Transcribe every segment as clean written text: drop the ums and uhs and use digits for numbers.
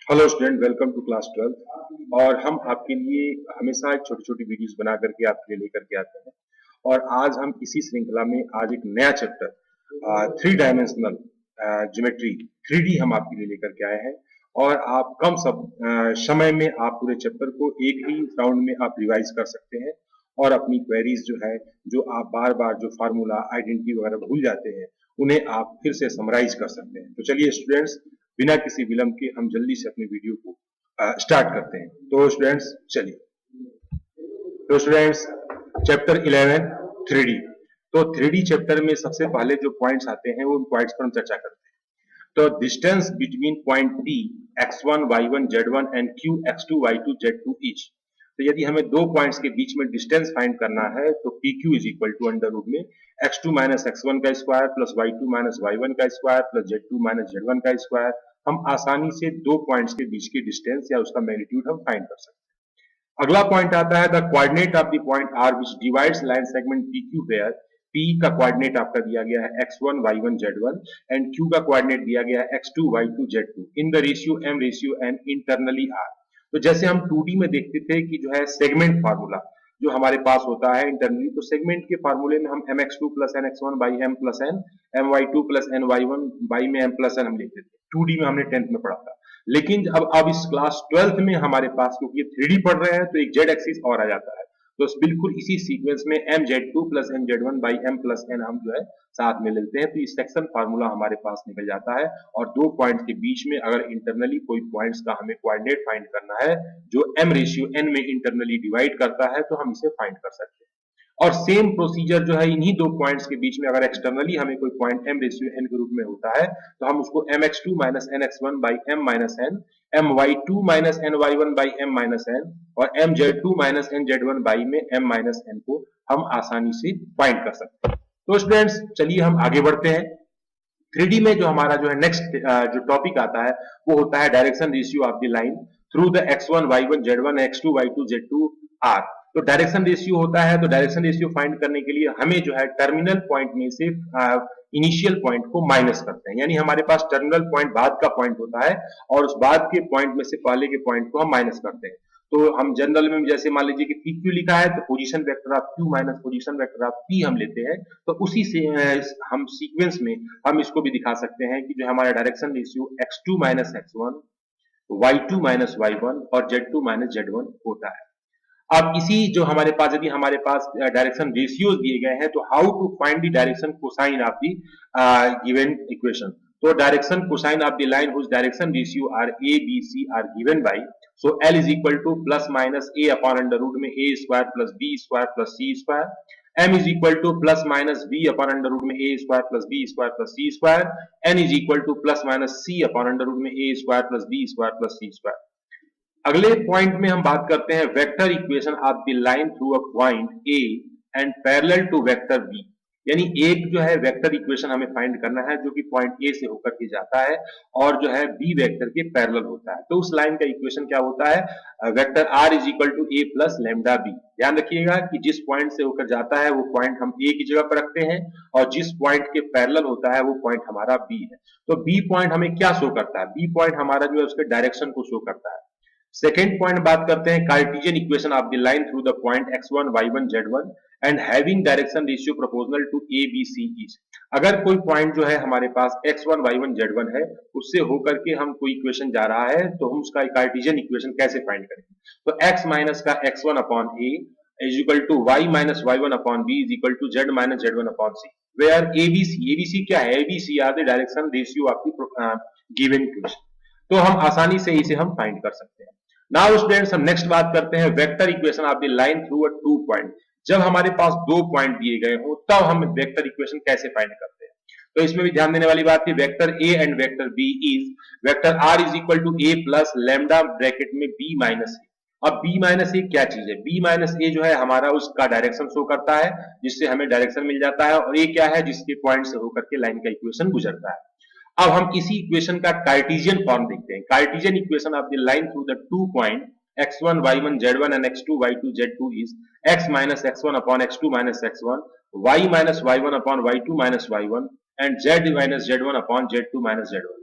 Hello student, welcome to class 12। और हम आपके लिए हमेशा छोटी छोटी वीडियोस बना करके आपके लिए लेकर के आते हैं। और आज हम इसी श्रृंखला में आज एक नया chapter three dimensional geometry 3D हम आपके लिए लेकर के आए हैं। और आप कम समय में आप पूरे चैप्टर को एक ही राउंड में आप रिवाइज कर सकते हैं। और अपनी क्वेरीज जो है, जो आप बार बार जो फार्मूला आइडेंटिटी वगैरह भूल जाते हैं, उन्हें आप फिर से समराइज कर सकते हैं। तो चलिए स्टूडेंट्स, बिना किसी विलंब के हम जल्दी से अपनी वीडियो को स्टार्ट करते हैं। तो स्टूडेंट्स चलिए। तो स्टूडेंट्स, चैप्टर 11 3D। तो 3D चैप्टर में सबसे पहले जो पॉइंट्स आते हैं वो पॉइंट्स पर हम चर्चा करते हैं। तो distance between point P x1 y1 z1 and q x2 y2 z2 etch. तो यदि हमें दो पॉइंट्स के बीच में डिस्टेंस फाइंड करना है तो PQ is equal to under root में x2 माइनस x1 का square plus y2 minus y1 का square plus z2 minus z1 का स्क्वायर। हम आसानी से दो पॉइंट्स के बीच के डिस्टेंस या उसका मैग्नीट्यूड हम फाइंड कर सकते हैं। अगला पॉइंट आता है the coordinate of the point R which divides line segment PQ where P का कोऑर्डिनेट आपका दिया गया है x1 y1 z1 and Q का कोऑर्डिनेट दिया गया है x2 y2 z2 in the ratio m internally r। तो जैसे हम 2D में देखते थे कि जो है सेगमेंट फार्मूला जो हमारे पास होता है इंटरनली, तो सेगमेंट के फार्मूले में हम mx2 plus nx1 by m plus n, my2 plus ny1 by में m प्लस n हम लिखते थे। 2D में हमने 10th में पढ़ा था। लेकिन अब इस क्लास 12th में हमारे पास, क्योंकि ये 3D पढ़ रहे हैं, तो एक जेड एक्सिस और आ जाता है। तो बिल्कुल इसी सीक्वेंस में mz2 plus mz1 by m plus n हम जो है साथ में लेते हैं। तो इस सेक्शन फार्मूला हमारे पास निकल जाता है। और दो पॉइंट के बीच में अगर इंटरनली कोई पॉइंट्स का हमें कोऑर्डिनेट फाइंड करना है जो m/n में इंटरनली डिवाइड करता है, तो हम इसे फाइंड कर सकते हैं। और सेम प्रोसीजर जो है इन्हीं दो पॉइंट्स के बीच में अगर एक्सटर्नली हमें कोई पॉइंट m/n के रूप में होता है, तो हम उसको mx2 minus nx1 by m minus n, my2 minus ny1 by m minus n और mz2 माइनस nz1 बाई में m माइनस n को हम आसानी से फाइंड कर सकते हैं। तो स्टूडेंट्स चलिए हम आगे बढ़ते हैं। 3D में जो हमारा जो है नेक्स्ट जो टॉपिक आता है वो होता है direction ratio of the line through the x1 y1 z1 x2 y2 z2 r। तो डायरेक्शन रेशियो होता है, तो डायरेक्शन रेशियो फाइंड करने के लिए हमें जो है टर्मिनल पॉइंट में से इनिशियल पॉइंट को माइनस करते हैं। यानी हमारे पास टर्मिनल पॉइंट बाद का पॉइंट होता है और उस बाद के पॉइंट में से पहले के पॉइंट को हम माइनस करते हैं। तो हम जनरल में जैसे मान लीजिए कि PQ लिखा है तो position vector of Q minus position vector of P हम लेते हैं। तो उसी से हम सीक्वेंस में हम इसको भी दिखा सकते हैं कि जो हमारा direction ratio x2 minus x1, y2 minus y1 और z2 माइनस z1 होता है। अब इसी जो हमारे पास, यदि हमारे पास डायरेक्शन रेशियोज दिए गए हैं, तो how to find the direction cosine of the given equation. तो direction cosine of the line whose direction ratio are A B C are given by, so L is equal to plus minus A upon under root में A square plus B square plus C square. M is equal to plus minus B upon under root में A square plus B square plus C square. N is equal to plus minus C upon under root में A square plus B square plus C square. अगले point में हम बात करते हैं vector equation of the line through a point A and parallel to vector B. यानी एक जो है वेक्टर इक्वेशन हमें फाइंड करना है जो कि पॉइंट ए से होकर के जाता है और जो है बी वेक्टर के पैरेलल होता है। तो उस लाइन का इक्वेशन क्या होता है? Vector R is equal to A plus lambda B. ध्यान रखिएगा कि जिस पॉइंट से होकर जाता है वो पॉइंट हम ए की जगह पर रखते हैं और जिस पॉइंट के पैरेलल होता है वो पॉइंट हमारा बी है। तो बी पॉइंट हमें क्या शो करता है? बी पॉइंट हमारा जो है उसके डायरेक्शन को शो करता है। सेकेंड पॉइंट बात करते हैं Cartesian equation of the line through the point x1 y1 z1 and having direction ratio proportional to A B C each. अगर कोई पॉइंट जो है हमारे पास x1 y1 z1 है, उससे होकर के हम कोई इक्वेशन जा रहा है, तो हम उसका कार्टेशियन इक्वेशन कैसे फाइंड करेंगे? तो x माइनस का x1 upon a is equal to y minus y1 upon b is equal to z minus z1 upon c, where abc क्या है? abc are the direction ratio of the given equation. तो हम आसानी से इसे हम find कर सकते हैं। नाउ स्टूडेंट्स, हम नेक्स्ट बात करते हैं vector equation of the line through a two point. जब हमारे पास दो पॉइंट दिए गए हो तब हम वेक्टर इक्वेशन कैसे फाइंड करते हैं? तो इसमें भी ध्यान देने वाली बात है, vector A and vector B is vector R is equal to A plus lambda bracket में बी माइनस ए। अब बी माइनस ए क्या चीज है? बी माइनस ए जो है हमारा उसका डायरेक्शन शो करता है जिससे हमें डायरेक्शन मिल जाता है, और ए क्या है? जिसके पॉइंट से होकर के लाइन का इक्वेशन गुजरता है। अब हम इसी इक्वेशन का कार्टेशियन फॉर्म देखते हैं। Cartesian equation of the line through the two point x1 y1 z1 and x2 y2 z2 is x minus x1 upon x2 minus x1, y minus y1 upon y2 minus y1 and z minus z1 upon z2 minus z1।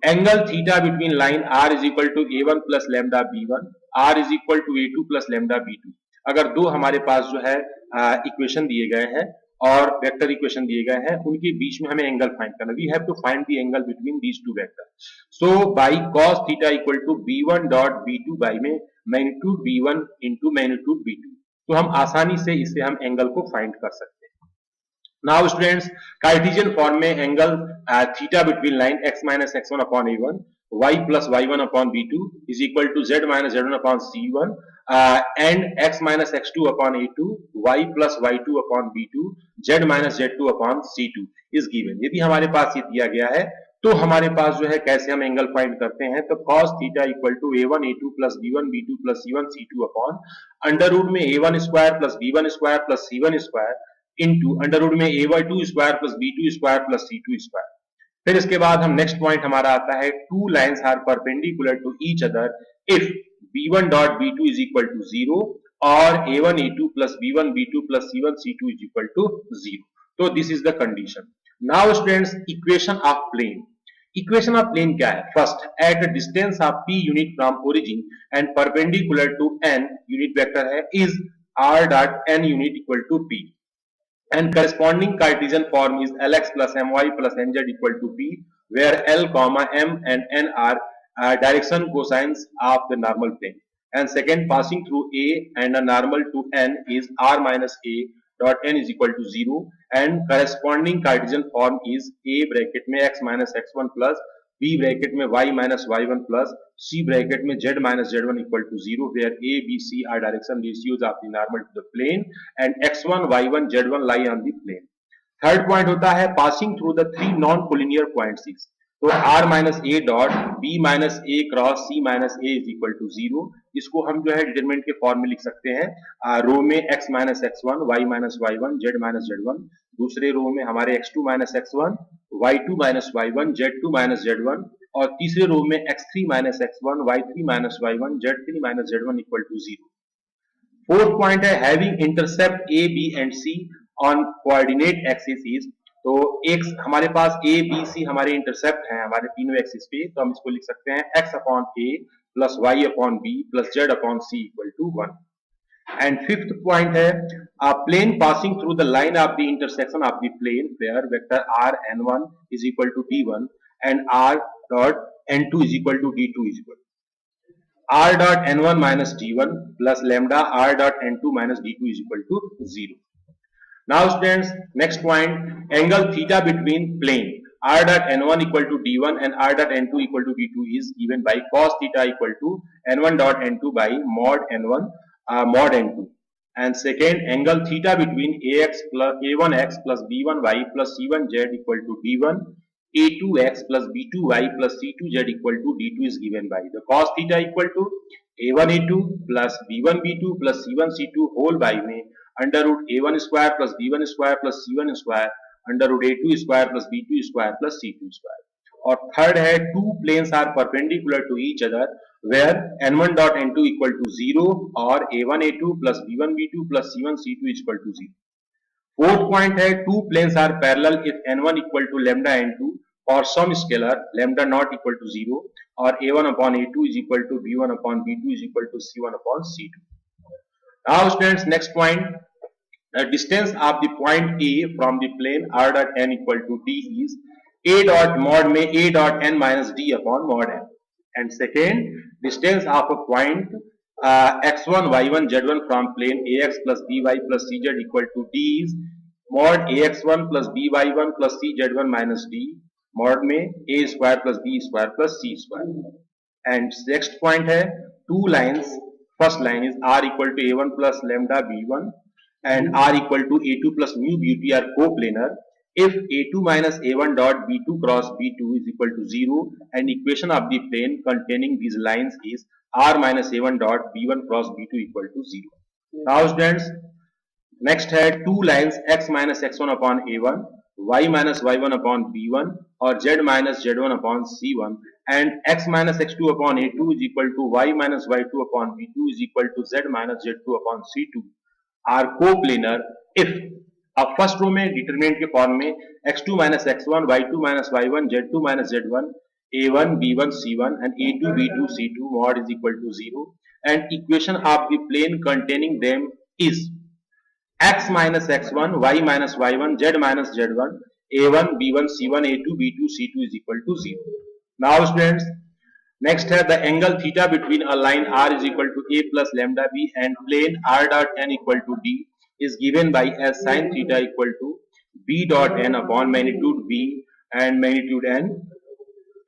Angle theta between line r is equal to a1 plus lambda b1, r is equal to a2 plus lambda b2। अगर दो हमारे पास जो है equation दिए गए हैं और vector equation दिए गए हैं, उनके बीच में हमें एंगल फाइंड करना। We have to find the angle between these two vector. So by cos theta equal to b1 dot b2 by में magnitude b1 into magnitude b2, तो हम आसानी से इससे हम एंगल को फाइंड कर सकते हैं। नाउ स्टूडेंट्स, कार्टेशियन फॉर्म में angle theta between line x minus x1 upon a1, y plus y1 upon b2 is equal to z minus z1 upon c1 and x minus x2 upon a2, y plus y2 upon b2, z minus z2 upon c2 is given. यदि हमारे पास ये दिया गया है तो हमारे पास जो है कैसे हम एंगल फाइंड करते हैं, तो cos theta equal to a1 a2 plus b1 b2 plus c1 c2 upon under root में a1 square plus b1 square plus c1 square into under root में a/2 square plus b2 square plus c2 square. फिर इसके बाद हम next point हमारा आता है, two lines are perpendicular to each other if b1 dot b2 is equal to 0 और a1 a2 plus b1 b2 plus c1 c2 is equal to 0। तो this is the condition. Now students, equation of plane. Equation of plane क्या है? First, at the distance of p unit from origin and perpendicular to n unit vector है is r dot n unit equal to p and corresponding Cartesian form is Lx plus My plus Nz equal to P, where L, M and N are direction cosines of the normal plane. And second, passing through A and a normal to N is R minus A dot N is equal to 0, and corresponding Cartesian form is A bracket में x minus x1 plus B bracket में y minus y1 plus C bracket में z minus z1 equal to 0, where A, B, C are direction ratios of the normal to the plane and x1, y1, z1 lie on the plane. Third point होता है passing through the three non collinear points. तो r minus A dot b minus A cross c minus A is equal to 0। इसको हम जो है determinant के form में लिख सकते हैं, रो में x minus x1, y minus y1, z minus z1, दूसरे रो में हमारे x2 minus x1, y2 minus y1, z2 minus z1, और तीसरे रो में x3 minus x1, y3 minus y1, z3 minus z1 equal to 0। Fourth point है having intercept A B and C on coordinate axis. तो एक हमारे पास ए B सी हमारे intercept हैं हमारे तीनों एक्सिस पे, तो हम इसको लिख सकते हैं x upon A plus Y upon B plus Z upon C equal to 1। And fifth point है plane passing through the line of the intersection of the plane where vector r n1 is equal to d1 and r dot n2 is equal to d2 is equal r dot n1 minus d1 plus lambda r dot n2 minus d2 is equal to 0. Now students, next point, angle theta between plane r dot n1 equal to d1 and r dot n2 equal to d2 is given by cos theta equal to n1 dot n2 by mod n1 mod n2. And second, angle theta between ax plus a1x plus b1y plus c1z equal to d1 a2x plus b2y plus c2z equal to d2 is given by the cos theta equal to a1 a2 plus b1 b2 plus c1 c2 whole by में under root a1 square plus b1 square plus c1 square under root a2 square plus b2 square plus c2 square। और third है two planes are perpendicular to each other where n1 dot n2 equal to 0 और a1 a2 plus b1 b2 plus c1 c2 is equal to 0। Fourth point है two planes are parallel if n1 equal to lambda n2 और some scalar lambda not equal to 0 और a1 upon a2 is equal to b1 upon b2 is equal to c1 upon c2। Now students, next point, the distance of the point A from the plane r dot n equal to d is a dot mod में a dot n minus d upon mod n, and second, distance of a point x1 y1 z1 from plane ax plus by plus cz equal to d is mod ax1 plus by1 plus cz1 minus d mod में a square plus b square plus c square। And next point है two lines, first line is r equal to a1 plus lambda b1 and r equal to a2 plus mu b2 are coplanar if a2 minus a1 dot b2 cross b2 is equal to 0 and equation of the plane containing these lines is r minus a1 dot b1 cross b2 equal to 0। Now students, next है two lines x minus x1 upon a1, y minus y1 upon b1 और z minus z1 upon c1 and x minus x2 upon a2 is equal to y minus y2 upon b2 is equal to z minus z2 upon c2 are coplanar if अब first row में determinant के form में x2 minus x1, y2 minus y1, z2 minus z1 A1 B1 C1 and A2 B2 C2 mod is equal to 0, and equation of the plane containing them is x minus x1 y minus y1 z minus z1 A1 B1 C1 A2 B2 C2 is equal to 0. Now students, next है the angle theta between a line r is equal to a plus lambda b and plane r dot n equal to d is given by as sin theta equal to b dot n upon magnitude b and magnitude n.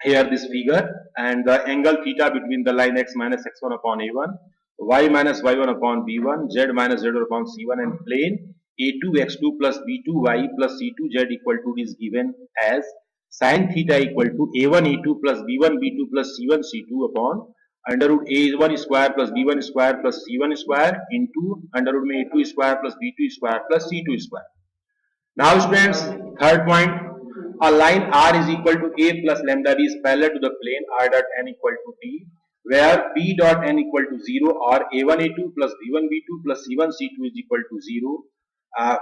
Here this figure, and the angle theta between the line x minus x1 upon a1, y minus y1 upon b1, z minus z1 upon c1 and plane a2 x2 plus b2 y plus c2 z equal to d is given as sin theta equal to a1 a2 plus b1 b2 plus c1 c2 upon under root a1 square plus b1 square plus c1 square into under root में a2 square plus b2 square plus c2 square. Now students, third point, a line r is equal to a plus lambda b is parallel to the plane r dot n equal to d, where p dot n equal to 0 or a1 a2 plus b1 b2 plus c1 c2 is equal to 0,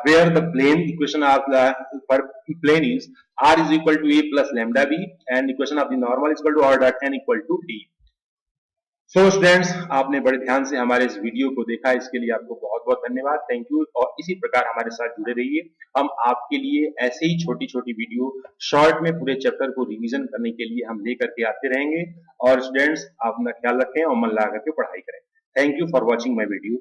where the plane equation of the plane is r is equal to a plus lambda b and equation of the normal is equal to r dot n equal to d. So students, आपने बड़े ध्यान से हमारे इस video को देखा, इसके लिए आपको बहुत बहुत धन्यवाद, थैंक यू। और इसी प्रकार हमारे साथ जुड़े रहिए, हम आपके लिए ऐसे ही छोटी छोटी वीडियो शॉर्ट में पूरे चैप्टर को रिवीजन करने के लिए हम लेकर के आते रहेंगे। और स्टूडेंट्स, आप अपना ख्याल रखें और मन लगा करके पढ़ाई करें। Thank you for watching my video.